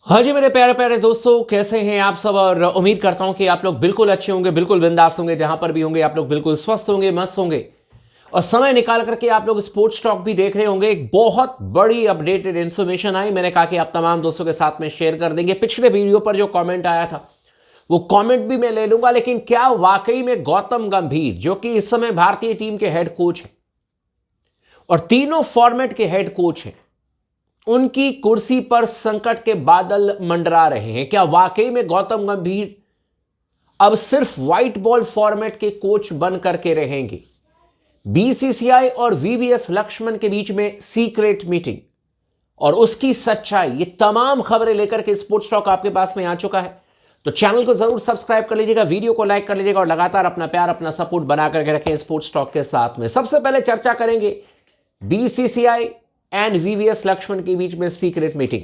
हाँ जी मेरे प्यारे प्यारे दोस्तों, कैसे हैं आप सब। और उम्मीद करता हूं कि आप लोग बिल्कुल अच्छे होंगे, बिल्कुल बिंदास होंगे, जहां पर भी होंगे आप लोग बिल्कुल स्वस्थ होंगे, मस्त होंगे। और समय निकाल करके आप लोग स्पोर्ट्स टॉक भी देख रहे होंगे। एक बहुत बड़ी अपडेटेड इन्फॉर्मेशन आई, मैंने कहा कि आप तमाम दोस्तों के साथ में शेयर कर देंगे। पिछले वीडियो पर जो कमेंट आया था वो कमेंट भी मैं ले लूंगा, लेकिन क्या वाकई में गौतम गंभीर, जो कि इस समय भारतीय टीम के हेड कोच हैं और तीनों फॉर्मेट के हेड कोच हैं, उनकी कुर्सी पर संकट के बादल मंडरा रहे हैं? क्या वाकई में गौतम गंभीर अब सिर्फ व्हाइट बॉल फॉर्मेट के कोच बन करके रहेंगे? बीसीसीआई और वीवीएस लक्ष्मण के बीच में सीक्रेट मीटिंग और उसकी सच्चाई, ये तमाम खबरें लेकर के स्पोर्ट्स टॉक आपके पास में आ चुका है। तो चैनल को जरूर सब्सक्राइब कर लीजिएगा, वीडियो को लाइक कर लीजिएगा और लगातार अपना प्यार, अपना सपोर्ट बना करके रखें स्पोर्ट्स टॉक के साथ में। सबसे पहले चर्चा करेंगे बीसीसीआई एंड वीवीएस लक्ष्मण के बीच में सीक्रेट मीटिंग।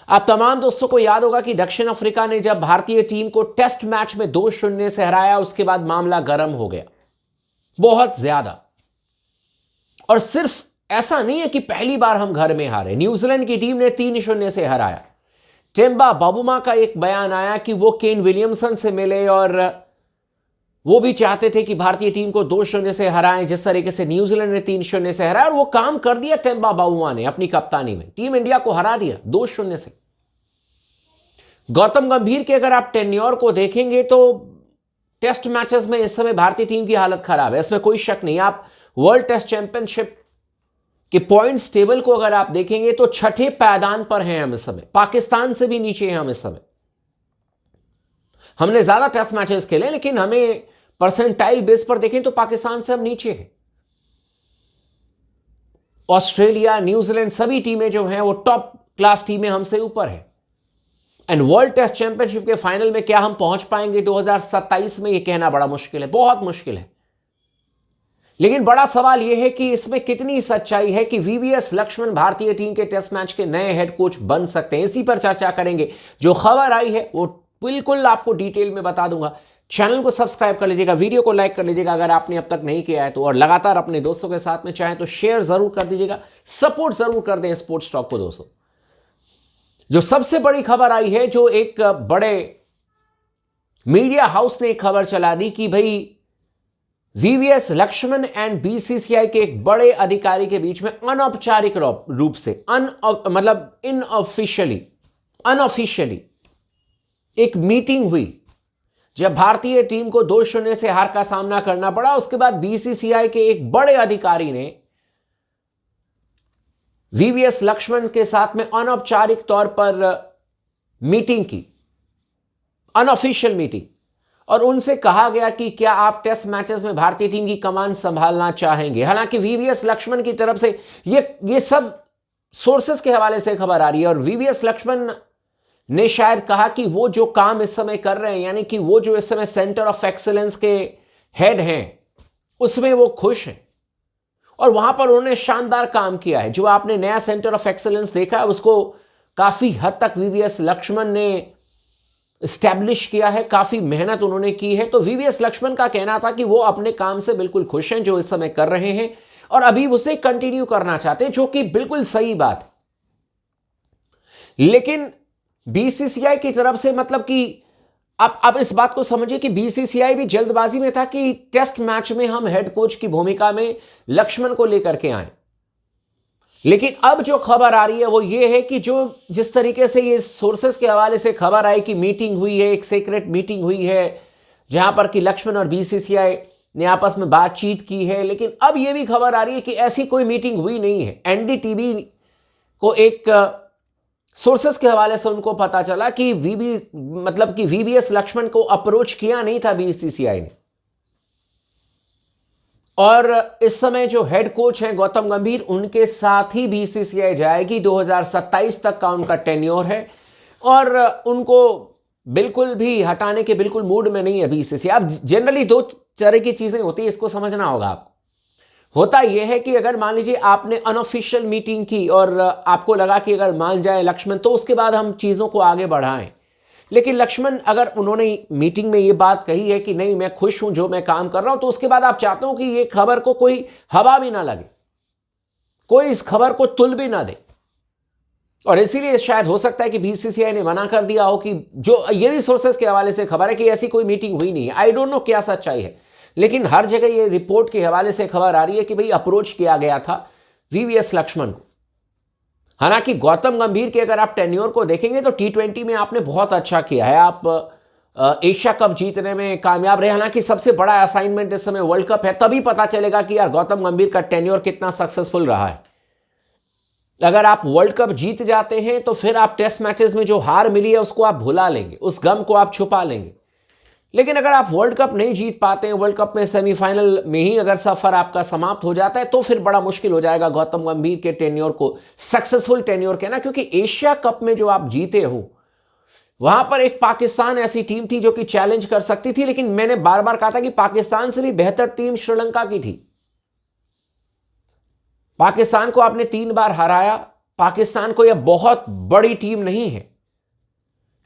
आप तमाम दोस्तों को याद होगा कि दक्षिण अफ्रीका ने जब भारतीय टीम को टेस्ट मैच में 2-0 से हराया, उसके बाद मामला गर्म हो गया बहुत ज्यादा। और सिर्फ ऐसा नहीं है कि पहली बार हम घर में हारे, न्यूजीलैंड की टीम ने 3-0 से हराया। टेम्बा बाबूमा का एक बयान आया कि वो केन विलियमसन से मिले और वो भी चाहते थे कि भारतीय टीम को 2-0 से हराएं, जिस तरीके से न्यूजीलैंड ने 3-0 से हराया। और वो काम कर दिया टेम्बा बाबूमा ने अपनी कप्तानी में, टीम इंडिया को हरा दिया 2-0 से। गौतम गंभीर के अगर आप टेन्योर को देखेंगे तो टेस्ट मैचेस में इस समय भारतीय टीम की हालत खराब है, इसमें कोई शक नहीं। आप वर्ल्ड टेस्ट चैंपियनशिप के पॉइंट्स टेबल को अगर आप देखेंगे तो छठे पायदान पर हैं हम इस समय, पाकिस्तान से भी नीचे हैं हम इस समय। हमने ज्यादा टेस्ट मैचेस खेले, लेकिन हमें परसेंटाइल बेस पर देखें तो पाकिस्तान से हम नीचे हैं। ऑस्ट्रेलिया, न्यूजीलैंड, सभी टीमें जो हैं वो टॉप क्लास टीमें हमसे ऊपर है। एंड वर्ल्ड टेस्ट चैंपियनशिप के फाइनल में क्या हम पहुंच पाएंगे 2027 में, यह कहना बड़ा मुश्किल है, बहुत मुश्किल है। लेकिन बड़ा सवाल यह है कि इसमें कितनी सच्चाई है कि वीवीएस लक्ष्मण भारतीय टीम के टेस्ट मैच के नए हेड कोच बन सकते हैं। इसी पर चर्चा करेंगे। जो खबर आई है वो बिल्कुल आपको डिटेल में बता दूंगा। चैनल को सब्सक्राइब कर लीजिएगा, वीडियो को लाइक कर लीजिएगा अगर आपने अब तक नहीं किया है तो, और लगातार अपने दोस्तों के साथ में चाहें तो शेयर जरूर कर दीजिएगा, सपोर्ट जरूर कर दें स्पोर्ट्स टॉक को। दोस्तों, जो सबसे बड़ी खबर आई है, जो एक बड़े मीडिया हाउस ने एक खबर चला दी कि भाई वीवीएस लक्ष्मण एंड बीसीसीआई के एक बड़े अधिकारी के बीच में अनौपचारिक रूप से मतलब अनऑफिशियली एक मीटिंग हुई। जब भारतीय टीम को 2-0 से हार का सामना करना पड़ा, उसके बाद बीसीसीआई के एक बड़े अधिकारी ने वीवीएस लक्ष्मण के साथ में अनौपचारिक तौर पर मीटिंग की, अनऑफिशियल मीटिंग, और उनसे कहा गया कि क्या आप टेस्ट मैचेस में भारतीय टीम की कमान संभालना चाहेंगे। हालांकि वीवीएस लक्ष्मण की तरफ से ये सब सोर्सेस के हवाले से खबर आ रही है, और वीवीएस लक्ष्मण ने शायद कहा कि वो जो काम इस समय कर रहे हैं, यानी कि वो जो इस समय सेंटर ऑफ एक्सीलेंस के हेड हैं, उसमें वो खुश हैं और वहां पर उन्होंने शानदार काम किया है। जो आपने नया सेंटर ऑफ एक्सीलेंस देखा है, उसको काफी हद तक वीवीएस लक्ष्मण ने स्टैब्लिश किया है, काफी मेहनत उन्होंने की है। तो वीवीएस लक्ष्मण का कहना था कि वो अपने काम से बिल्कुल खुश हैं जो इस समय कर रहे हैं, और अभी उसे कंटिन्यू करना चाहते हैं, जो कि बिल्कुल सही बात है। लेकिन बीसीसीआई की तरफ से, मतलब कि अब इस बात को समझिए कि बीसीसीआई भी जल्दबाजी में था कि टेस्ट मैच में हम हेड कोच की भूमिका में लक्ष्मण को लेकर के आए। लेकिन अब जो खबर आ रही है वो ये है कि जिस तरीके से ये सोर्सेस के हवाले से खबर आई कि मीटिंग हुई है, एक सीक्रेट मीटिंग हुई है जहां पर कि लक्ष्मण और बीसीसीआई ने आपस में बातचीत की है। लेकिन अब ये भी खबर आ रही है कि ऐसी कोई मीटिंग हुई नहीं है। एनडीटीवी को एक सोर्सेस के हवाले से उनको पता चला कि वीवीएस लक्ष्मण को अप्रोच किया नहीं था बीसीसीआई ने। और इस समय जो हेड कोच हैं गौतम गंभीर, उनके साथ ही बीसीसीआई जाएगी। 2027 तक का उनका टेन्योर है और उनको बिल्कुल भी हटाने के बिल्कुल मूड में नहीं है बीसीसीआई। अब जनरली दो तरह की चीजें होती है, इसको समझना होगा आपको। होता यह है कि अगर मान लीजिए आपने अनऑफिशियल मीटिंग की और आपको लगा कि अगर मान जाए लक्ष्मण तो उसके बाद हम चीजों को आगे बढ़ाएं। लेकिन लक्ष्मण, अगर उन्होंने मीटिंग में ये बात कही है कि नहीं मैं खुश हूं जो मैं काम कर रहा हूं, तो उसके बाद आप चाहते हो कि ये खबर को कोई हवा भी ना लगे, कोई इस खबर को तुल भी ना दे। और इसीलिए शायद हो सकता है कि बीसीसीआई ने मना कर दिया हो, कि जो ये भी सोर्सेस के हवाले से खबर है कि ऐसी कोई मीटिंग हुई नहीं है। आई डोंट नो क्या सच्चाई है, लेकिन हर जगह ये रिपोर्ट के हवाले से खबर आ रही है कि भाई अप्रोच किया गया था वीवीएस लक्ष्मण को। हालांकि गौतम गंभीर के अगर आप टेन्योर को देखेंगे तो T20 में आपने बहुत अच्छा किया है, आप एशिया कप जीतने में कामयाब रहे। हालांकि सबसे बड़ा असाइनमेंट इस समय वर्ल्ड कप है, तभी पता चलेगा कि यार गौतम गंभीर का टेन्योर कितना सक्सेसफुल रहा है। अगर आप वर्ल्ड कप जीत जाते हैं तो फिर आप टेस्ट मैचेस में जो हार मिली है उसको आप भुला लेंगे, उस गम को आप छुपा लेंगे। लेकिन अगर आप वर्ल्ड कप नहीं जीत पाते हैं, वर्ल्ड कप में सेमीफाइनल में ही अगर सफर आपका समाप्त हो जाता है, तो फिर बड़ा मुश्किल हो जाएगा गौतम गंभीर के टेन्योर को सक्सेसफुल टेन्योर कहना। क्योंकि एशिया कप में जो आप जीते हो, वहां पर एक पाकिस्तान ऐसी टीम थी जो कि चैलेंज कर सकती थी, लेकिन मैंने बार बार कहा था कि पाकिस्तान से भी बेहतर टीम श्रीलंका की थी। पाकिस्तान को आपने 3 बार हराया। पाकिस्तान को यह बहुत बड़ी टीम नहीं है,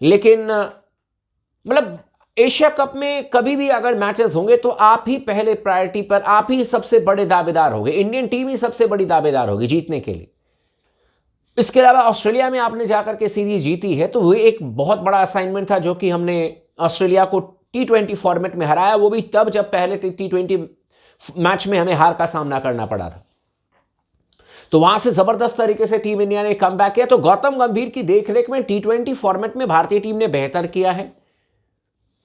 लेकिन मतलब एशिया कप में कभी भी अगर मैचेस होंगे तो आप ही पहले प्रायोरिटी पर, आप ही सबसे बड़े दावेदार होंगे, इंडियन टीम ही सबसे बड़ी दावेदार होगी जीतने के लिए। इसके अलावा ऑस्ट्रेलिया में आपने जाकर के सीरीज जीती है, तो वो एक बहुत बड़ा असाइनमेंट था, जो कि हमने ऑस्ट्रेलिया को T20 फॉर्मेट में हराया, वो भी तब जब पहले T20 मैच में हमें हार का सामना करना पड़ा था। तो वहां से जबरदस्त तरीके से टीम इंडिया ने कम बैक किया। तो गौतम गंभीर की देखरेख में T20 फॉर्मेट में भारतीय टीम ने बेहतर किया है।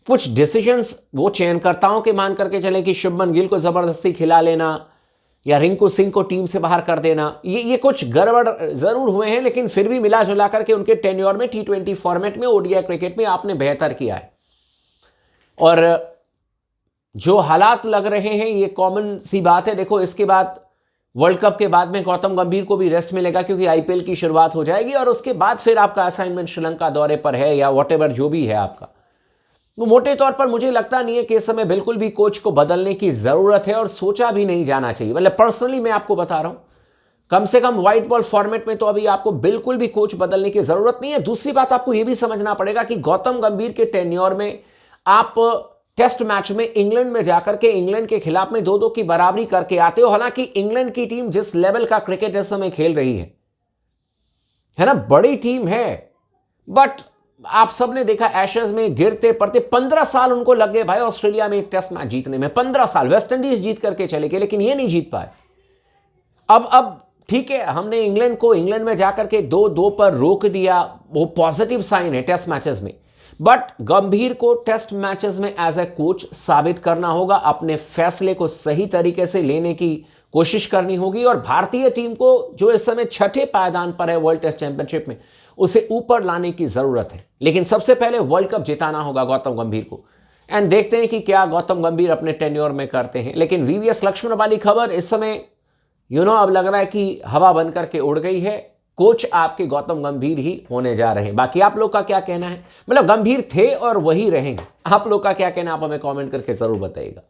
कुछ डिसीजंस वो चयनकर्ताओं के मान करके चले कि शुभमन गिल को जबरदस्ती खिला लेना या रिंकू सिंह को टीम से बाहर कर देना, ये कुछ गड़बड़ जरूर हुए हैं, लेकिन फिर भी मिला जुला करके उनके टेन्योर में T20 फॉर्मेट में, ओडीआई क्रिकेट में आपने बेहतर किया है। और जो हालात लग रहे हैं ये कॉमन सी बात है। देखो, इसके बाद वर्ल्ड कप के बाद में गौतम गंभीर को भी रेस्ट मिलेगा, क्योंकि आईपीएल की शुरुआत हो जाएगी और उसके बाद फिर आपका असाइनमेंट श्रीलंका दौरे पर है या वॉटेवर जो भी है आपका। तो मोटे तौर पर मुझे लगता नहीं है कि इस समय बिल्कुल भी कोच को बदलने की जरूरत है, और सोचा भी नहीं जाना चाहिए। मतलब पर्सनली मैं आपको बता रहा हूं, कम से कम व्हाइट बॉल फॉर्मेट में तो अभी आपको बिल्कुल भी कोच बदलने की जरूरत नहीं है। दूसरी बात, आपको यह भी समझना पड़ेगा कि गौतम गंभीर के टेन्योर में आप टेस्ट मैच में इंग्लैंड में जाकर के इंग्लैंड के खिलाफ में 2-2 की बराबरी करके आते हो। हालांकि इंग्लैंड की टीम जिस लेवल का क्रिकेट इस समय खेल रही है ना, बड़ी टीम है, बट आप सबने देखा एशेज में गिरते पड़ते 15 साल उनको लग गए भाई ऑस्ट्रेलिया में एक टेस्ट मैच जीतने में। 15 साल वेस्ट इंडीज जीत करके चले गए, लेकिन ये नहीं जीत पाए। अब ठीक है, हमने इंग्लैंड को इंग्लैंड में जाकर के 2-2 पर रोक दिया, वो पॉजिटिव साइन है टेस्ट मैचेस में। बट गंभीर को टेस्ट मैचेस में एज ए कोच साबित करना होगा, अपने फैसले को सही तरीके से लेने की कोशिश करनी होगी, और भारतीय टीम को जो इस समय 6ठे पायदान पर है वर्ल्ड टेस्ट चैंपियनशिप में, उसे ऊपर लाने की जरूरत है। लेकिन सबसे पहले वर्ल्ड कप जिताना होगा गौतम गंभीर को। एंड देखते हैं कि क्या गौतम गंभीर अपने टेन्योर में करते हैं। लेकिन वीवीएस लक्ष्मण वाली खबर इस समय अब लग रहा है कि हवा बन करके उड़ गई है। कोच आपके गौतम गंभीर ही होने जा रहे हैं। बाकी आप लोग का क्या कहना है? मतलब गंभीर थे और वही रहेंगे। आप लोग का क्या कहना, आप हमें कमेंट करके जरूर बताइएगा।